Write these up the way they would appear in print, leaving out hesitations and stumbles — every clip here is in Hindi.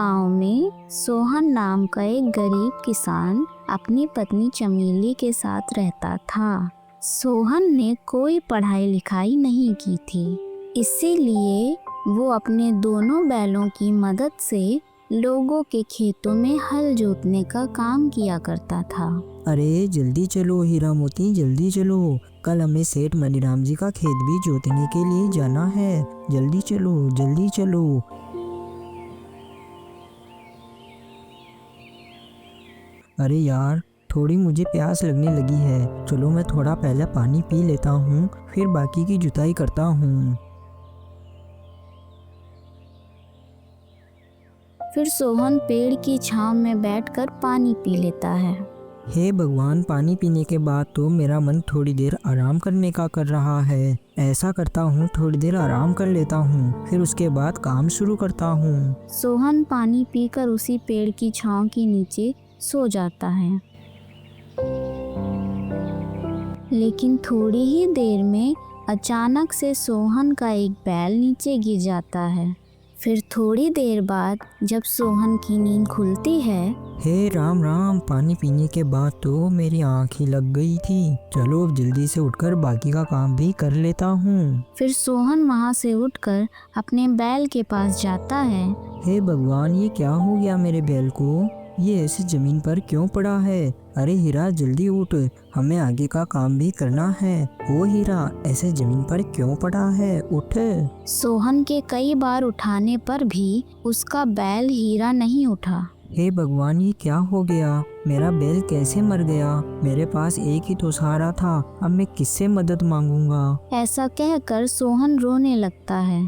गांव में सोहन नाम का एक गरीब किसान अपनी पत्नी चमेली के साथ रहता था। सोहन ने कोई पढ़ाई लिखाई नहीं की थी, इसीलिए वो अपने दोनों बैलों की मदद से लोगों के खेतों में हल जोतने का काम किया करता था। अरे जल्दी चलो हीरा मोती, जल्दी चलो, कल हमें सेठ मनीराम जी का खेत भी जोतने के लिए जाना है। जल्दी चलो, जल्दी चलो। अरे यार, थोड़ी मुझे प्यास लगने लगी है, चलो मैं थोड़ा पहले पानी पी लेता हूँ, फिर बाकी की जुताई करता हूँ। फिर सोहन पेड़ की छांव में बैठकर पानी पी लेता है। हे भगवान, पानी पीने के बाद तो मेरा मन थोड़ी देर आराम करने का कर रहा है। ऐसा करता हूँ, थोड़ी देर आराम कर लेता हूँ, फिर उसके बाद काम शुरू करता हूँ। सोहन पानी पीकर उसी पेड़ की छांव के नीचे सो जाता है। लेकिन थोड़ी ही देर में अचानक से सोहन का एक बैल नीचे गिर जाता है। फिर थोड़ी देर बाद जब सोहन की नींद खुलती है, हे राम राम, पानी पीने के बाद तो मेरी आँख ही लग गई थी। चलो अब जल्दी से उठकर बाकी का काम भी कर लेता हूँ। फिर सोहन वहाँ से उठकर अपने बैल के पास जाता है। हे भगवान, ये क्या हो गया मेरे बैल को? ये ऐसे जमीन पर क्यों पड़ा है? अरे हीरा जल्दी उठ, हमें आगे का काम भी करना है। ओ हीरा, ऐसे जमीन पर क्यों पड़ा है? उठ। सोहन के कई बार उठाने पर भी उसका बैल हीरा नहीं उठा। हे भगवान, ये क्या हो गया? मेरा बैल कैसे मर गया? मेरे पास एक ही तो सहारा था, अब मैं किससे मदद मांगूंगा? ऐसा कहकर सोहन रोने लगता है।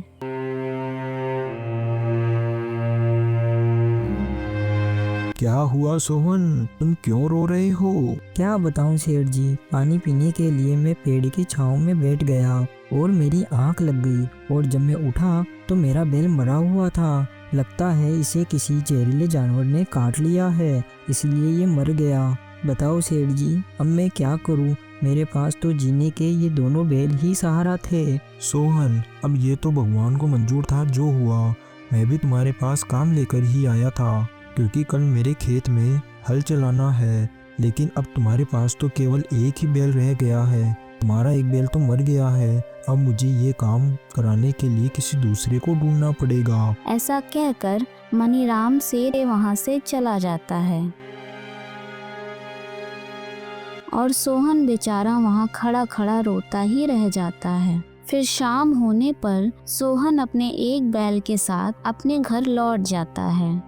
क्या हुआ सोहन, तुम क्यों रो रहे हो? क्या बताऊं सेठ जी, पानी पीने के लिए मैं पेड़ की छांव में बैठ गया और मेरी आंख लग गई, और जब मैं उठा तो मेरा बैल मरा हुआ था। लगता है इसे किसी जहरीले जानवर ने काट लिया है, इसलिए ये मर गया। बताओ सेठ जी, अब मैं क्या करूं? मेरे पास तो जीने के ये दोनों बैल ही सहारा थे। सोहन, अब ये तो भगवान को मंजूर था जो हुआ। मैं भी तुम्हारे पास काम लेकर ही आया था, क्योंकि कल मेरे खेत में हल चलाना है। लेकिन अब तुम्हारे पास तो केवल एक ही बैल रह गया है, तुम्हारा एक बैल तो मर गया है। अब मुझे ये काम कराने के लिए किसी दूसरे को ढूंढना पड़ेगा। ऐसा कहकर मनीराम सेठ वहाँ से चला जाता है और सोहन बेचारा वहाँ खड़ा खड़ा रोता ही रह जाता है। फिर शाम होने पर सोहन अपने एक बैल के साथ अपने घर लौट जाता है।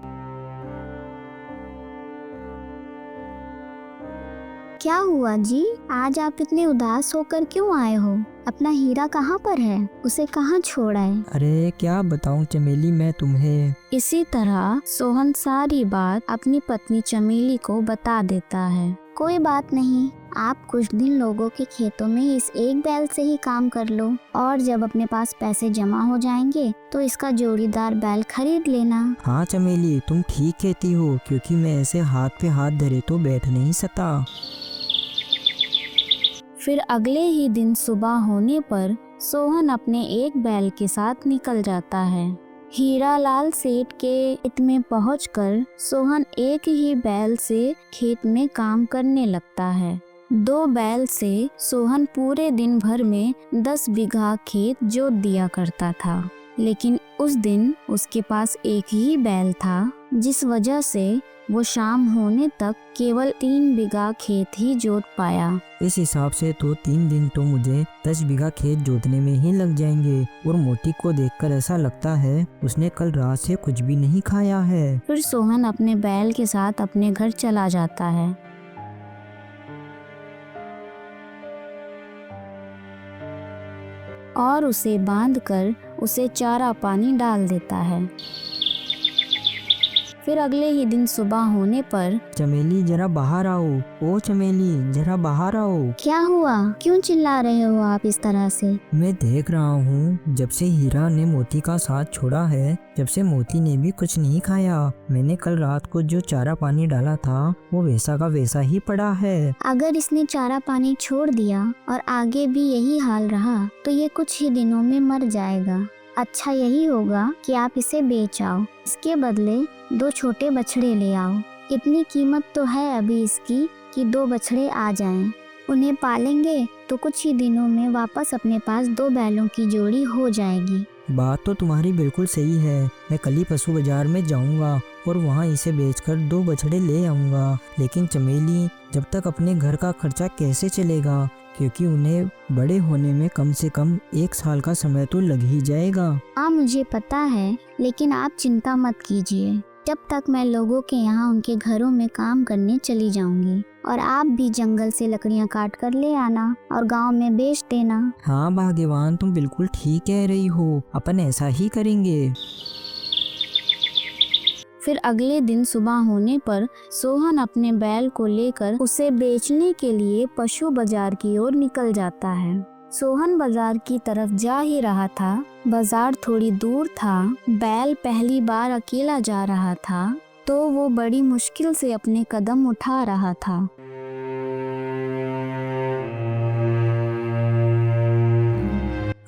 क्या हुआ जी, आज आप इतने उदास होकर क्यों आए हो? अपना हीरा कहाँ पर है? उसे कहाँ छोड़ा है? अरे क्या बताऊं चमेली मैं तुम्हें। इसी तरह सोहन सारी बात अपनी पत्नी चमेली को बता देता है। कोई बात नहीं, आप कुछ दिन लोगों के खेतों में इस एक बैल से ही काम कर लो, और जब अपने पास पैसे जमा हो जाएंगे तो इसका जोड़ीदार बैल खरीद लेना। हाँ चमेली, तुम ठीक कहती हो, क्योंकि मैं ऐसे हाथ पे हाथ धरे तो बैठ नहीं सकता। फिर अगले ही दिन सुबह होने पर सोहन अपने एक बैल के साथ निकल जाता है। हीरालाल सेठ के खेत में पहुंचकर सोहन एक ही बैल से खेत में काम करने लगता है। 2 बैल से सोहन पूरे दिन भर में 10 बीघा खेत जोत दिया करता था, लेकिन उस दिन उसके पास एक ही बैल था, जिस वजह से वो शाम होने तक केवल 3 बीघा खेत ही जोत पाया। इस हिसाब से तो 3 दिन तो मुझे 10 बीघा खेत जोतने में ही लग जाएंगे। और मोती को देखकर ऐसा लगता है उसने कल रात से कुछ भी नहीं खाया है। फिर सोहन अपने बैल के साथ अपने घर चला जाता है। और उसे बांधकर उसे चारा पानी डाल देता है। फिर अगले ही दिन सुबह होने पर चमेली जरा बाहर आओ, ओ चमेली जरा बाहर आओ। क्या हुआ? क्यों चिल्ला रहे हो आप इस तरह से? मैं देख रहा हूँ जब से हीरा ने मोती का साथ छोड़ा है, जब से मोती ने भी कुछ नहीं खाया। मैंने कल रात को जो चारा पानी डाला था वो वैसा का वैसा ही पड़ा है। अगर इसने चारा पानी छोड़ दिया और आगे भी यही हाल रहा तो ये कुछ ही दिनों में मर जाएगा। अच्छा यही होगा कि आप इसे बेच आओ, इसके बदले 2 छोटे बछड़े ले आओ। इतनी कीमत तो है अभी इसकी कि 2 बछड़े आ जाएं। उन्हें पालेंगे तो कुछ ही दिनों में वापस अपने पास 2 बैलों की जोड़ी हो जाएगी। बात तो तुम्हारी बिल्कुल सही है। मैं कल ही पशु बाजार में जाऊंगा और वहां इसे बेचकर 2 बछड़े ले आऊंगा। लेकिन चमेली, जब तक अपने घर का खर्चा कैसे चलेगा, क्योंकि उन्हें बड़े होने में कम से कम 1 साल का समय तो लग ही जाएगा। हाँ मुझे पता है, लेकिन आप चिंता मत कीजिए। जब तक मैं लोगों के यहाँ उनके घरों में काम करने चली जाऊंगी, और आप भी जंगल से लकड़ियाँ काट कर ले आना और गांव में बेच देना। हाँ भाग्यवान, तुम बिल्कुल ठीक कह रही हो। अपन ऐसा ही करेंगे। फिर अगले दिन सुबह होने पर सोहन अपने बैल को लेकर उसे बेचने के लिए पशु बाजार की ओर निकल जाता है। सोहन बाजार की तरफ जा ही रहा था। बाजार थोड़ी दूर था। बैल पहली बार अकेला जा रहा था, तो वो बड़ी मुश्किल से अपने कदम उठा रहा था।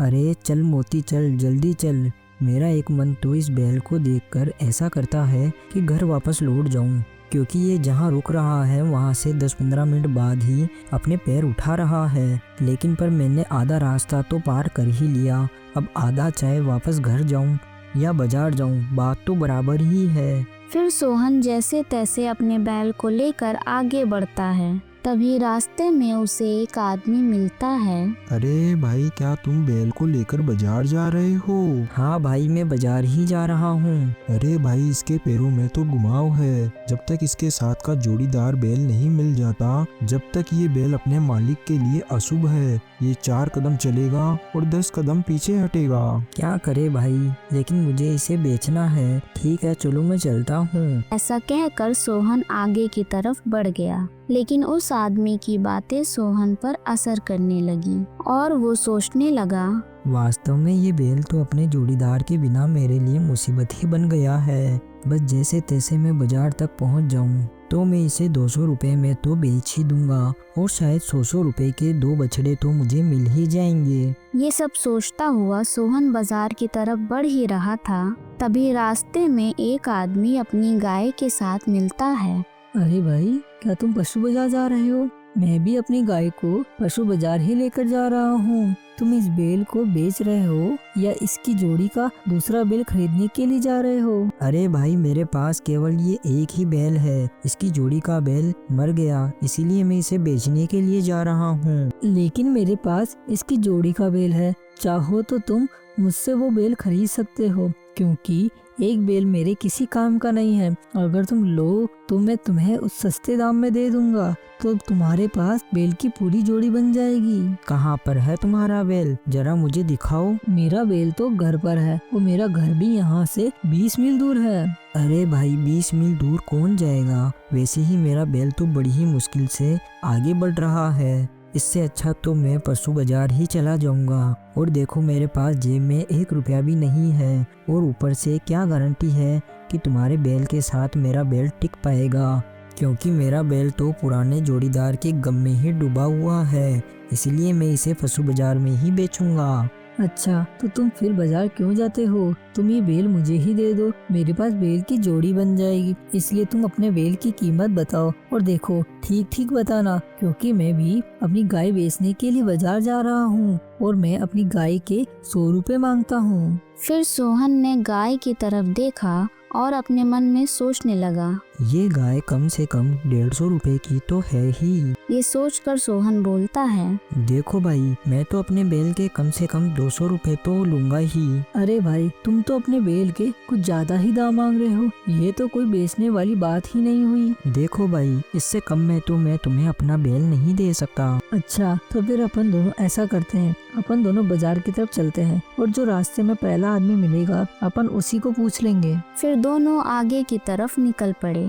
अरे चल मोती चल, जल्दी चल। मेरा एक मन तो इस बैल को देखकर ऐसा करता है कि घर वापस लौट जाऊं, क्योंकि ये जहां रुक रहा है वहां से 10-15 मिनट बाद ही अपने पैर उठा रहा है। लेकिन पर मैंने आधा रास्ता तो पार कर ही लिया। अब आधा चाहे वापस घर जाऊं या बाजार जाऊं, बात तो बराबर ही है। फिर सोहन जैसे तैसे अपने बैल को लेकर आगे बढ़ता है। तभी रास्ते में उसे एक आदमी मिलता है। अरे भाई, क्या तुम बैल को लेकर बाजार जा रहे हो? हाँ भाई, मैं बाजार ही जा रहा हूँ। अरे भाई, इसके पैरों में तो घुमाव है। जब तक इसके साथ का जोड़ीदार बैल नहीं मिल जाता, जब तक ये बैल अपने मालिक के लिए अशुभ है। ये 4 कदम चलेगा और 10 कदम पीछे हटेगा। क्या करे भाई, लेकिन मुझे इसे बेचना है। ठीक है, चलो मैं चलता हूँ। ऐसा कहकर सोहन आगे की तरफ बढ़ गया, लेकिन उस आदमी की बातें सोहन पर असर करने लगी और वो सोचने लगा, वास्तव में ये बैल तो अपने जोड़ीदार के बिना मेरे लिए मुसीबत ही बन गया है। बस जैसे तैसे मैं बाजार तक पहुंच जाऊं तो मैं इसे 200 रुपए में तो बेच ही दूंगा, और शायद 100 रुपए के 2 बछड़े तो मुझे मिल ही जाएंगे। ये सब सोचता हुआ सोहन बाजार की तरफ बढ़ ही रहा था। तभी रास्ते में एक आदमी अपनी गाय के साथ मिलता है। अरे भाई, क्या तुम पशु बाजार जा रहे हो? मैं भी अपनी गाय को पशु बाजार ही लेकर जा रहा हूँ। तुम इस बैल को बेच रहे हो या इसकी जोड़ी का दूसरा बैल खरीदने के लिए जा रहे हो? अरे भाई, मेरे पास केवल ये एक ही बैल है। इसकी जोड़ी का बैल मर गया, इसीलिए मैं इसे बेचने के लिए जा रहा हूँ। लेकिन मेरे पास इसकी जोड़ी का बैल है। चाहो तो तुम मुझसे वो बैल खरीद सकते हो, क्योंकि एक बैल मेरे किसी काम का नहीं है। अगर तुम लो तो मैं तुम्हें उस सस्ते दाम में दे दूंगा, तो तुम्हारे पास बैल की पूरी जोड़ी बन जाएगी। कहाँ पर है तुम्हारा बैल? जरा मुझे दिखाओ। मेरा बैल तो घर पर है, और मेरा घर भी यहाँ से 20 मील दूर है। अरे भाई, 20 मील दूर कौन जाएगा? वैसे ही मेरा बैल तो बड़ी ही मुश्किल से आगे बढ़ रहा है। इससे अच्छा तो मैं पशु बाजार ही चला जाऊंगा। और देखो, मेरे पास जेब में 1 रुपया भी नहीं है, और ऊपर से क्या गारंटी है कि तुम्हारे बैल के साथ मेरा बैल टिक पाएगा, क्योंकि मेरा बैल तो पुराने जोड़ीदार के गम में ही डूबा हुआ है। इसलिए मैं इसे पशु बाजार में ही बेचूंगा। अच्छा, तो तुम फिर बाजार क्यों जाते हो? तुम ये बैल मुझे ही दे दो, मेरे पास बैल की जोड़ी बन जाएगी। इसलिए तुम अपने बैल की कीमत बताओ, और देखो ठीक ठीक बताना, क्योंकि मैं भी अपनी गाय बेचने के लिए बाजार जा रहा हूँ, और मैं अपनी गाय के 100 रुपए मांगता हूँ। फिर सोहन ने गाय की तरफ देखा और अपने मन में सोचने लगा, ये गाय कम से कम 150 रुपए की तो है ही। ये सोचकर सोहन बोलता है, देखो भाई, मैं तो अपने बैल के कम से कम 200 रुपए तो लूंगा ही। अरे भाई, तुम तो अपने बैल के कुछ ज्यादा ही दाम मांग रहे हो। ये तो कोई बेचने वाली बात ही नहीं हुई। देखो भाई, इससे कम में तो मैं तुम्हें अपना बैल नहीं दे सकता। अच्छा, तो फिर अपन दोनों ऐसा करते हैं, अपन दोनों बाजार की तरफ चलते हैं, और जो रास्ते में पहला आदमी मिलेगा अपन उसी को पूछ लेंगे। फिर दोनों आगे की तरफ निकल पड़े।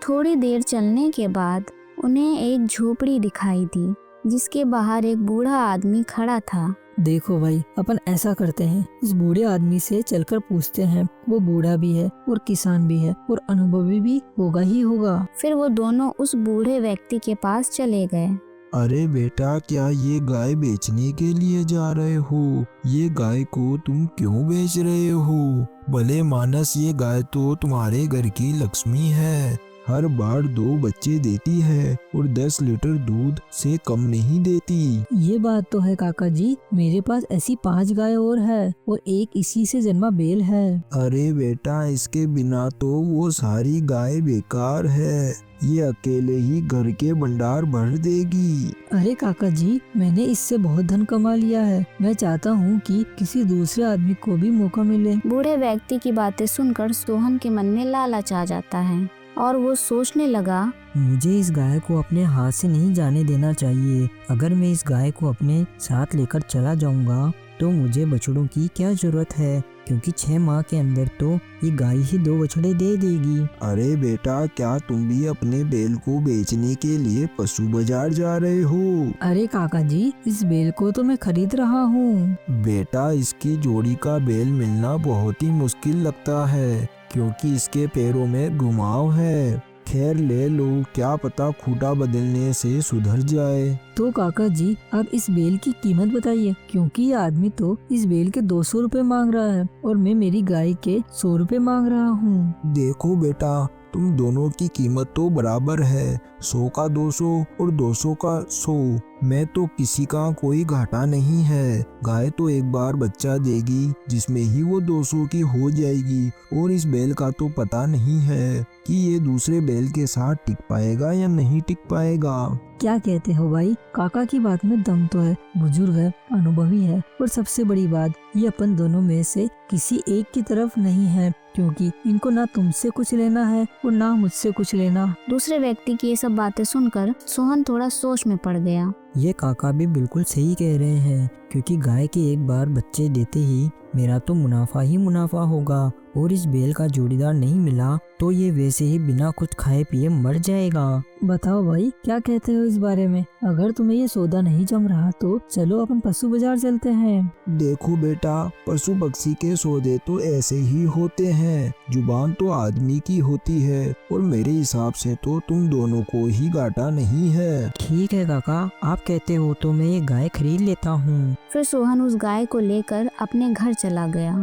थोड़ी देर चलने के बाद उन्हें एक झोपड़ी दिखाई दी, जिसके बाहर एक बूढ़ा आदमी खड़ा था। देखो भाई, अपन ऐसा करते हैं, उस बूढ़े आदमी से चलकर पूछते हैं। वो बूढ़ा भी है और किसान भी है और अनुभवी भी होगा ही होगा। फिर वो दोनों उस बूढ़े व्यक्ति के पास चले गए। अरे बेटा, क्या ये गाय बेचने के लिए जा रहे हो? ये गाय को तुम क्यों बेच रहे हो? भले मानस, ये गाय तो तुम्हारे घर की लक्ष्मी है। हर बार 2 बच्चे देती है और 10 लीटर दूध से कम नहीं देती। ये बात तो है काका जी, मेरे पास ऐसी 5 गाय और है और एक इसी से जन्मा बैल है। अरे बेटा, इसके बिना तो वो सारी गाय बेकार है। ये अकेले ही घर के भंडार भर देगी। अरे काका जी, मैंने इससे बहुत धन कमा लिया है। मैं चाहता हूँ कि किसी दूसरे आदमी को भी मौका मिले। बूढ़े व्यक्ति की बातें सुनकर सोहन के मन में लालच आ जाता है और वो सोचने लगा, मुझे इस गाय को अपने हाथ से नहीं जाने देना चाहिए। अगर मैं इस गाय को अपने साथ लेकर चला जाऊंगा तो मुझे बछड़ों की क्या जरूरत है, क्योंकि 6 माह के अंदर तो ये गाय ही 2 बछड़े दे देगी। अरे बेटा, क्या तुम भी अपने बैल को बेचने के लिए पशु बाजार जा रहे हो? अरे काका जी, इस बैल को तो मैं खरीद रहा हूँ। बेटा, इसकी जोड़ी का बैल मिलना बहुत ही मुश्किल लगता है, क्योंकि इसके पैरों में घुमाव है। खैर, ले लो, क्या पता खूंटा बदलने से सुधर जाए। तो काका जी, आप इस बैल की कीमत बताइए, क्योंकि ये आदमी तो इस बैल के 200 रुपए मांग रहा है और मैं मेरी गाय के 100 रुपए मांग रहा हूँ। देखो बेटा, तुम दोनों की कीमत तो बराबर है, 100 का 200 और 200 का 100। मैं तो किसी का कोई घाटा नहीं है। गाय तो एक बार बच्चा देगी जिसमें ही वो 200 की हो जाएगी, और इस बैल का तो पता नहीं है कि ये दूसरे बैल के साथ टिक पाएगा या नहीं टिक पाएगा। क्या कहते हो भाई? काका की बात में दम तो है, बुजुर्ग है, अनुभवी है, और सबसे बड़ी बात, ये अपन दोनों में से किसी एक की तरफ नहीं है, क्योंकि इनको ना तुमसे कुछ लेना है और ना मुझसे कुछ लेना। दूसरे व्यक्ति की ये सब बातें सुनकर सोहन थोड़ा सोच में पड़ गया। ये काका भी बिल्कुल सही कह रहे हैं, क्योंकि गाय के एक बार बच्चे देते ही मेरा तो मुनाफा ही मुनाफा होगा, और इस बैल का जोड़ीदार नहीं मिला तो ये वैसे ही बिना कुछ खाए पिए मर जाएगा। बताओ भाई, क्या कहते हो इस बारे में? अगर तुम्हें ये सौदा नहीं जम रहा तो चलो अपन पशु बाजार चलते हैं। देखो बेटा, पशु पक्षी के सौदे तो ऐसे ही होते हैं, जुबान तो आदमी की होती है, और मेरे हिसाब से तो तुम दोनों को ही घाटा नहीं है। ठीक है काका, आप कहते हो तो मैं ये गाय खरीद लेता हूँ। फिर सोहन उस गाय को लेकर अपने घर चला गया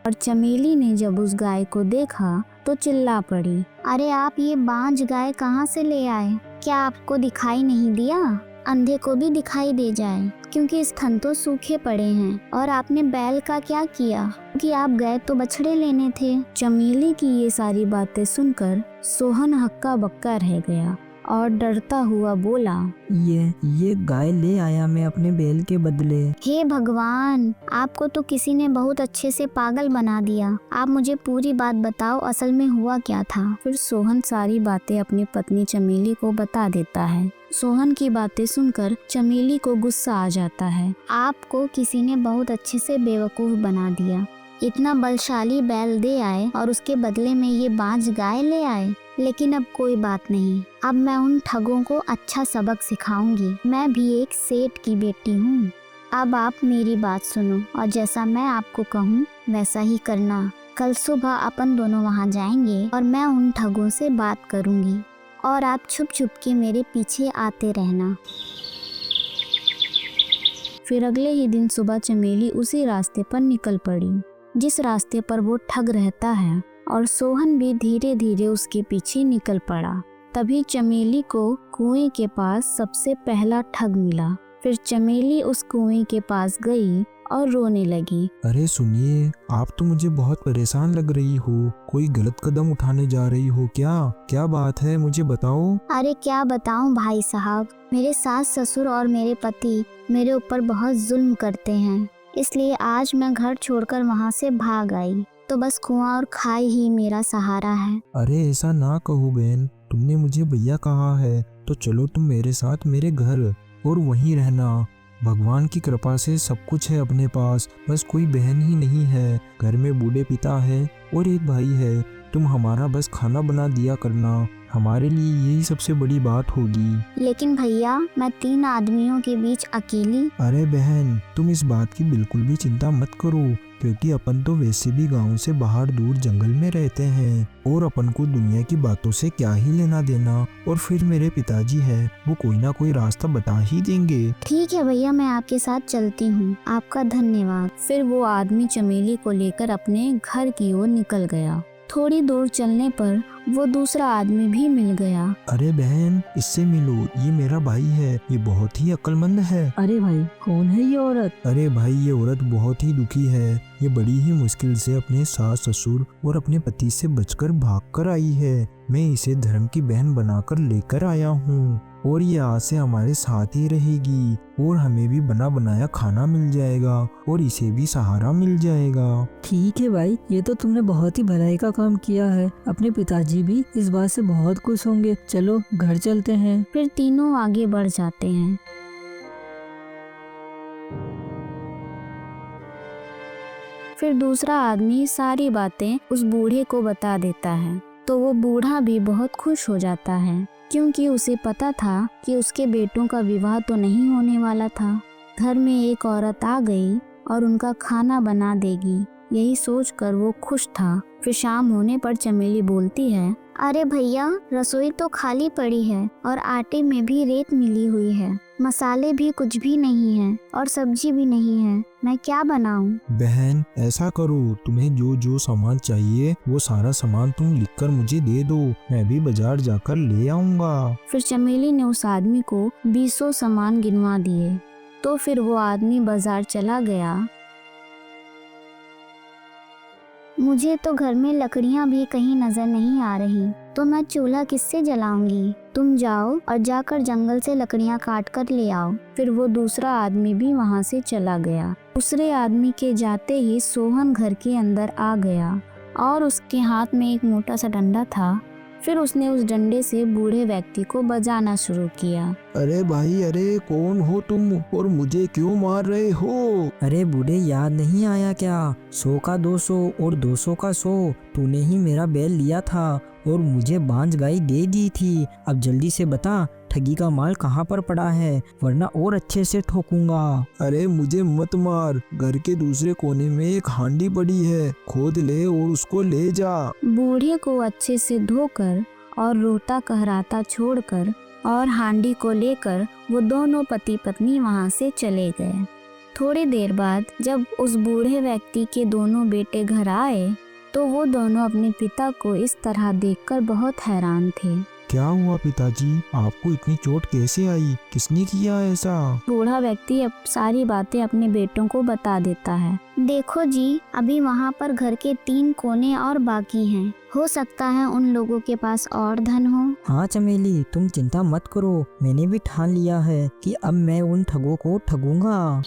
और चमेली ने जब उस गाय को देखा तो चिल्ला पड़ी, अरे आप ये बांझ गाय कहाँ से ले आए? क्या आपको दिखाई नहीं दिया? अंधे को भी दिखाई दे जाए, क्योंकि स्तन तो सूखे पड़े हैं। और आपने बैल का क्या किया कि आप गए तो बछड़े लेने थे। चमेली की ये सारी बातें सुनकर सोहन हक्का बक्का रह गया और डरता हुआ बोला, ये गाय ले आया मैं अपने बैल के बदले। हे भगवान, आपको तो किसी ने बहुत अच्छे से पागल बना दिया। आप मुझे पूरी बात बताओ, असल में हुआ क्या था? फिर सोहन सारी बातें अपनी पत्नी चमेली को बता देता है। सोहन की बातें सुनकर चमेली को गुस्सा आ जाता है। आपको किसी ने बहुत अच्छे से बेवकूफ बना दिया। इतना बलशाली बैल दे आए और उसके बदले में ये बांझ गाय ले आए। लेकिन अब कोई बात नहीं, अब मैं उन ठगों को अच्छा सबक सिखाऊंगी। मैं भी एक सेठ की बेटी हूँ। अब आप मेरी बात सुनो और जैसा मैं आपको कहूँ वैसा ही करना। कल सुबह अपन दोनों वहाँ जाएंगे और मैं उन ठगों से बात करूँगी और आप छुप छुप के मेरे पीछे आते रहना। फिर अगले ही दिन सुबह चमेली उसी रास्ते पर निकल पड़ी जिस रास्ते पर वो ठग रहता है, और सोहन भी धीरे धीरे उसके पीछे निकल पड़ा। तभी चमेली को कुएं के पास सबसे पहला ठग मिला। फिर चमेली उस कुएं के पास गई और रोने लगी। अरे सुनिए, आप तो मुझे बहुत परेशान लग रही हो। कोई गलत कदम उठाने जा रही हो क्या? क्या बात है, मुझे बताओ। अरे क्या बताऊं भाई साहब, मेरे सास ससुर और मेरे पति मेरे ऊपर बहुत जुल्म करते हैं, इसलिए आज मैं घर छोड़कर वहाँ से भाग आई। तो बस कुआं और खाई ही मेरा सहारा है। अरे ऐसा ना कहो बहन, तुमने मुझे भैया कहा है तो चलो तुम मेरे साथ मेरे घर और वहीं रहना। भगवान की कृपा से सब कुछ है अपने पास, बस कोई बहन ही नहीं है। घर में बूढ़े पिता है और एक भाई है। तुम हमारा बस खाना बना दिया करना, हमारे लिए यही सबसे बड़ी बात होगी। लेकिन भैया, मैं 3 आदमियों के बीच अकेली। अरे बहन, तुम इस बात की बिल्कुल भी चिंता मत करो, क्योंकि अपन तो वैसे भी गांव से बाहर दूर जंगल में रहते हैं और अपन को दुनिया की बातों से क्या ही लेना देना। और फिर मेरे पिताजी हैं, वो कोई ना कोई रास्ता बता ही देंगे। ठीक है भैया, मैं आपके साथ चलती हूँ, आपका धन्यवाद। फिर वो आदमी चमेली को लेकर अपने घर की ओर निकल गया। थोड़ी दूर चलने पर वो दूसरा आदमी भी मिल गया। अरे बहन, इससे मिलो, ये मेरा भाई है, ये बहुत ही अक्लमंद है। अरे भाई, कौन है ये औरत? अरे भाई, ये औरत बहुत ही दुखी है। ये बड़ी ही मुश्किल से अपने सास ससुर और अपने पति से बचकर भागकर आई है। मैं इसे धर्म की बहन बनाकर लेकर आया हूँ और ये आज से हमारे साथ ही रहेगी और हमें भी बना बनाया खाना मिल जाएगा और इसे भी सहारा मिल जाएगा। ठीक है भाई, ये तो तुमने बहुत ही भलाई का काम किया है। अपने पिताजी भी इस बात से बहुत खुश होंगे। चलो घर चलते हैं। फिर तीनों आगे बढ़ जाते हैं। फिर दूसरा आदमी सारी बातें उस बूढ़े को बता देता है, तो वो बूढ़ा भी बहुत खुश हो जाता है, क्योंकि उसे पता था कि उसके बेटों का विवाह तो नहीं होने वाला था। घर में एक औरत आ गई और उनका खाना बना देगी, यही सोचकर वो खुश था। फिर शाम होने पर चमेली बोलती है, अरे भैया, रसोई तो खाली पड़ी है और आटे में भी रेत मिली हुई है, मसाले भी कुछ भी नहीं है और सब्जी भी नहीं है, मैं क्या बनाऊं? बहन, ऐसा करो, तुम्हें जो जो सामान चाहिए वो सारा सामान तुम लिखकर मुझे दे दो, मैं भी बाजार जाकर ले आऊंगा। फिर चमेली ने उस आदमी को 20 सामान गिनवा दिए। तो फिर वो आदमी बाजार चला गया। मुझे तो घर में लकड़ियां भी कहीं नजर नहीं आ रही, तो मैं चूल्हा किससे जलाऊंगी? तुम जाओ और जाकर जंगल से लकड़ियां काट कर ले आओ। फिर वो दूसरा आदमी भी वहां से चला गया। दूसरे आदमी के जाते ही सोहन घर के अंदर आ गया और उसके हाथ में एक मोटा सा डंडा था। फिर उसने उस डंडे से बूढ़े व्यक्ति को बजाना शुरू किया। अरे भाई, अरे कौन हो तुम और मुझे क्यों मार रहे हो? अरे बूढ़े, याद नहीं आया क्या? 100 का 200 और 200 का 100। तूने ही मेरा बैल लिया था और मुझे बांझ गाय दे दी थी। अब जल्दी से बता, ठगी का माल कहाँ पर पड़ा है, वरना और अच्छे से ठोकूंगा। अरे मुझे मत मार, घर के दूसरे कोने में एक हांडी पड़ी है, खोद ले और उसको ले जा। बूढ़े को अच्छे से धोकर और रोता कहराता छोड़कर और हांडी को लेकर वो दोनों पति पत्नी वहां से चले गए। थोड़ी देर बाद जब उस बूढ़े व्यक्ति के दोनों बेटे घर आए, तो वो दोनों अपने पिता को इस तरह देखकर बहुत हैरान थे। क्या हुआ पिताजी, आपको इतनी चोट कैसे आई? किसने किया ऐसा? बूढ़ा व्यक्ति अब सारी बातें अपने बेटों को बता देता है। देखो जी, अभी वहाँ पर घर के 3 कोने और बाकी हैं। हो सकता है उन लोगों के पास और धन हो। हाँ चमेली, तुम चिंता मत करो, मैंने भी ठान लिया है कि अब मैं उन ठगों को ठगूंगा।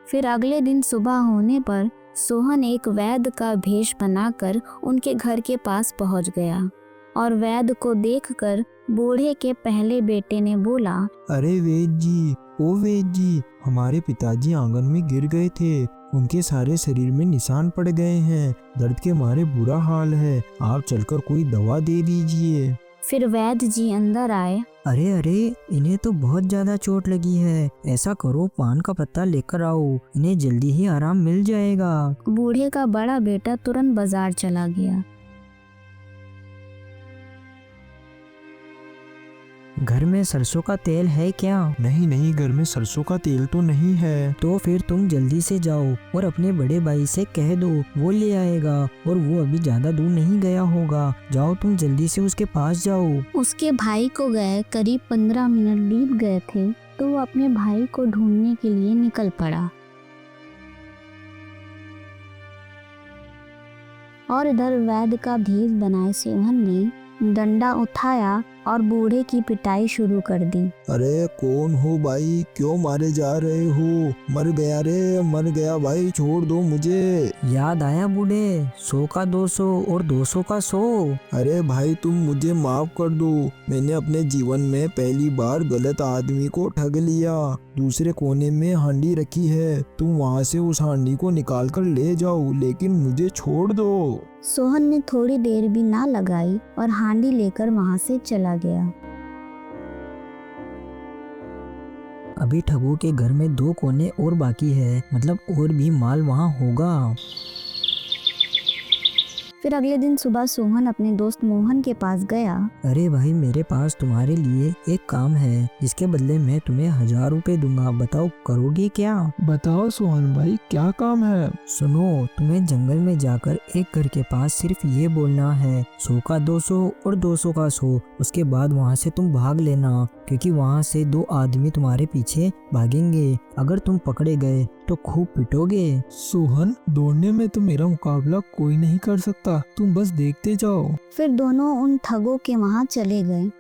फिर अगले दिन सुबह होने पर सोहन एक वैद्य का भेष बनाकर उनके घर के पास पहुंच गया और वैद्य को देखकर बूढ़े के पहले बेटे ने बोला, अरे वैद्य जी, ओ वैद्य जी, हमारे पिताजी आंगन में गिर गए थे, उनके सारे शरीर में निशान पड़ गए हैं, दर्द के मारे बुरा हाल है, आप चलकर कोई दवा दे दीजिए। फिर वैद्य जी अंदर आए। अरे अरे, इन्हें तो बहुत ज्यादा चोट लगी है, ऐसा करो पान का पत्ता लेकर आओ, इन्हें जल्दी ही आराम मिल जाएगा। बूढ़े का बड़ा बेटा तुरंत बाजार चला गया। घर में सरसों का तेल है क्या? नहीं नहीं, घर में सरसों का तेल तो नहीं है। तो फिर तुम जल्दी से जाओ और अपने बड़े भाई से कह दो, वो ले आएगा और वो अभी ज्यादा दूर नहीं गया होगा। जाओ तुम जल्दी से उसके पास जाओ। उसके भाई को गए करीब 15 मिनट बीत गए थे, तो वो अपने भाई को ढूंढने के लिए निकल पड़ा। और इधर वैद्य का भेष बनाए सोहन ने डंडा उठाया और बूढ़े की पिटाई शुरू कर दी। अरे कौन हो भाई, क्यों मारे जा रहे हो? मर गया रे, मर गया भाई, छोड़ दो मुझे। याद आया बूढ़े, 100 का 200 और 200 का 100। अरे भाई, तुम मुझे माफ कर दो, मैंने अपने जीवन में पहली बार गलत आदमी को ठग लिया। दूसरे कोने में हांडी रखी है, तुम वहाँ से उस हांडी को निकाल कर ले जाओ, लेकिन मुझे छोड़ दो। सोहन ने थोड़ी देर भी ना लगाई और हांडी लेकर वहां से चला गया। अभी ठगों के घर में 2 कोने और बाकी है, मतलब और भी माल वहाँ होगा। फिर अगले दिन सुबह सोहन अपने दोस्त मोहन के पास गया। अरे भाई, मेरे पास तुम्हारे लिए एक काम है, जिसके बदले मैं तुम्हें 1000 रुपए दूंगा। बताओ करोगे क्या? बताओ सोहन भाई, क्या काम है? सुनो, तुम्हें जंगल में जाकर एक घर के पास सिर्फ ये बोलना है 100 का 200 और 200 का 100। उसके बाद वहाँ से तुम भाग लेना, क्योंकि वहाँ से 2 आदमी तुम्हारे पीछे भागेंगे। अगर तुम पकड़े गए तो खूब पिटोगे। सोहन, दौड़ने में तो मेरा मुकाबला कोई नहीं कर सकता, तुम बस देखते जाओ। फिर दोनों उन ठगों के वहां चले गए।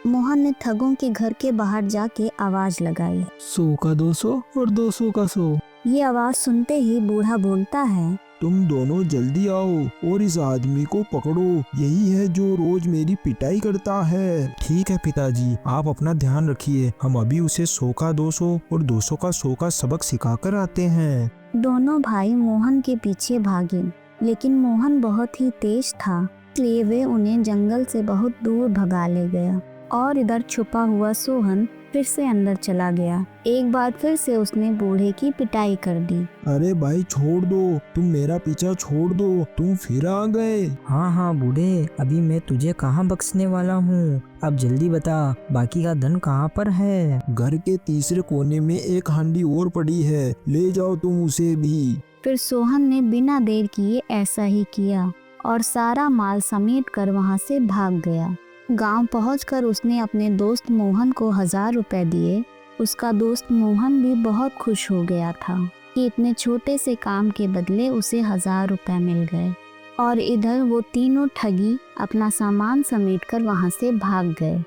मोहन ने ठगों के घर के बाहर जाके आवाज लगाई। 100 का 200 और 200 का 100। ये आवाज सुनते ही बूढ़ा बोलता है, तुम दोनों जल्दी आओ और इस आदमी को पकड़ो, यही है जो रोज मेरी पिटाई करता है। ठीक है पिताजी, आप अपना ध्यान रखिए, हम अभी उसे 100 का 200 और 200 का 100 का सबक सिखाकर आते हैं। दोनों भाई मोहन के पीछे भागे, लेकिन मोहन बहुत ही तेज था, इसलिए वे उन्हें जंगल से बहुत दूर भगा ले गया। और इधर छुपा हुआ सोहन फिर से अंदर चला गया। एक बार फिर से उसने बूढ़े की पिटाई कर दी। अरे भाई छोड़ दो, तुम मेरा पीछा छोड़ दो, तुम फिर आ गए। हाँ बूढ़े, अभी मैं तुझे कहाँ बख्शने वाला हूँ। अब जल्दी बता, बाकी का धन कहाँ पर है? घर के तीसरे कोने में एक हांडी और पड़ी है, ले जाओ तुम उसे भी। फिर सोहन ने बिना देर किए ऐसा ही किया और सारा माल समेट कर वहाँ से भाग गया। गांव पहुंचकर उसने अपने दोस्त मोहन को 1000 रुपए दिए। उसका दोस्त मोहन भी बहुत खुश हो गया था कि इतने छोटे से काम के बदले उसे 1000 रुपए मिल गए। और इधर वो तीनों ठगी अपना सामान समेटकर वहां से भाग गए।